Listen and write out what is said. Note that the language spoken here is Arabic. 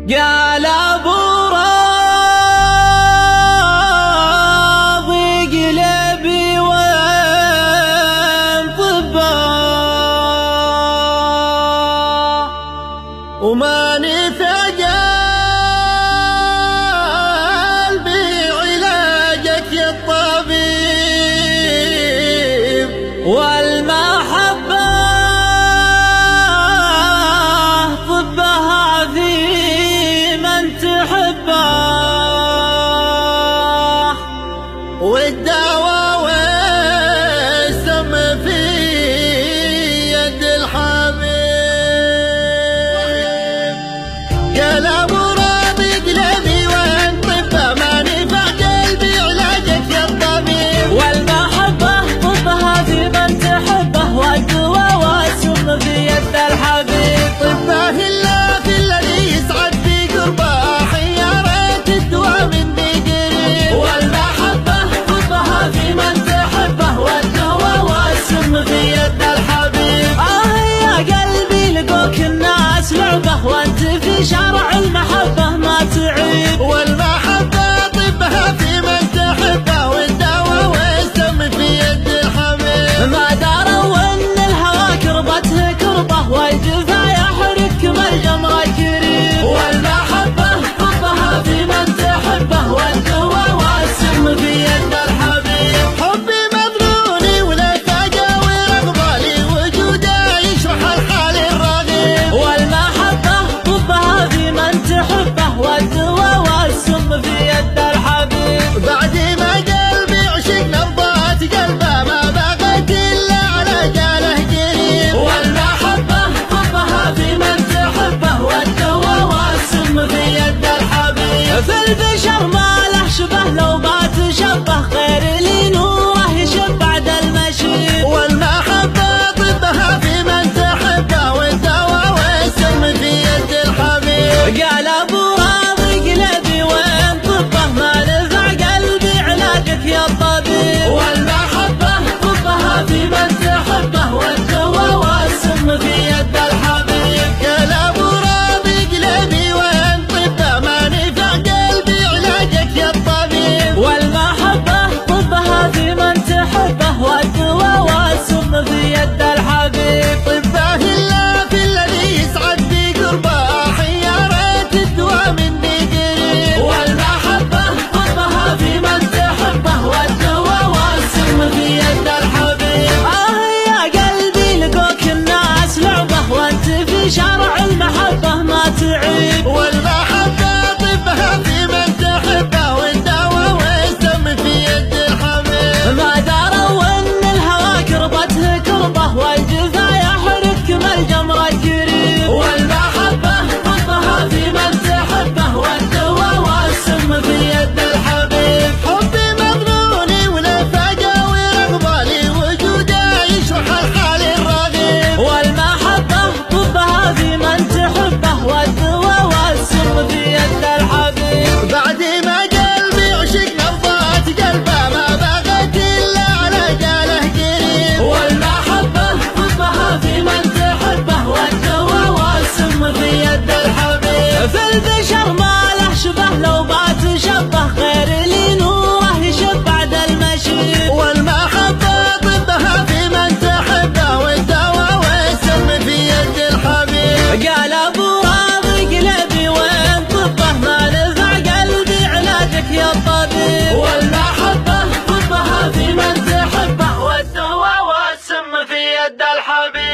قال ابو راضي قلبي وين طبه وما نفع قلبي علاجك يا الطبيب والمحبة طبها في من تحبه والدواء والسم في يد الحبيب. قال ابو راضي قلبي وين طبه ما نفع قلبي علاجك يا الطبيب والمحبة طبها في من تحبه والدواء والسم في يد الحبيب. طبه الا في الذي يسعد في قربه حيارة الدواء مني قريب والمحبة طبها في من تحبه والدواء والسم في يد الحبيب. يا قلبي لقوك الناس لعبه وانت في شرع المحبة ما تعيب والمحبة طبها في من تحبه والدواء والسم في يد الحبيب. ما داروا ان الهوى كربته كربه والجفا يحرك كالجمر الكريم والمحبة طبها في من تحبه والدواء والسم في يد الحبيب. حبي مظنوني ولا فاقة ورغبة لي وجوده يشرح الحال الرغيب والمحبة طبها في من تحبه والدواء والسم في يد الحبيب. بعد ما قلبي عشق نبضات قلبه ما بغت الا على جاله قريب والمحبة طبها في من تحبه والدواء والسم في يد الحبيب. في البشر ما له شبه لو ما تشبه غير لي نوره يشب بعد المشيب والمحبة طبها في من تحبه والدواء والسم في يد الحبيب. قال ابو راضي قلبي وين طبه ما نفع قلبي علاجك يا الطبيب والمحبة طبها في من تحبه والدواء والسم في يد الحبيب. قال ابو راضي قلبي وين طبه ما نفع قلبي علاجك يا الطبيب والمحبة طبها في من تحبه والدواء والسم في يد الحبيب. طبه الا في الذي يسعد في قربه حيارة الدواء مني قريب والمحبة طبها في من تحبه والدواء والسم في يد الحبيب. يا قلبي لقوك الناس لعبه وانت في شرع المحبة ما تعيب والمحبة طبها في من تحبه والدواء والسم في يد الحبيب. ما داروا ان الهوى كربته كربه والجفا يحرك كالجمر الكريم والمحبة طبها في من تحبه والدواء والسم في يد الحبيب. حبي مظنوني ولا فاقة ورغبة لي وجوده يشرح الحال الرغيب والمحبة طبها في من تحبه والدواء والسم في يد الحبيب. بعد ما قلبي عشق نبضات قلبه ما بغت الا على جاله قريب والمحبة طبها في من تحبه والدواء والسم في يد الحبيب. في البشر ما له شبه لو ما تشبه غير لي نوره يشب بعد المشيب والمحبة طبها في من تحبه والدواء والسم في يد الحبيب. قال ابو راضي قلبي وين طبه ما نفع قلبي علاجك يا الطبيب والمحبة طبها في من تحبه والدواء والسم في يد الحبيب.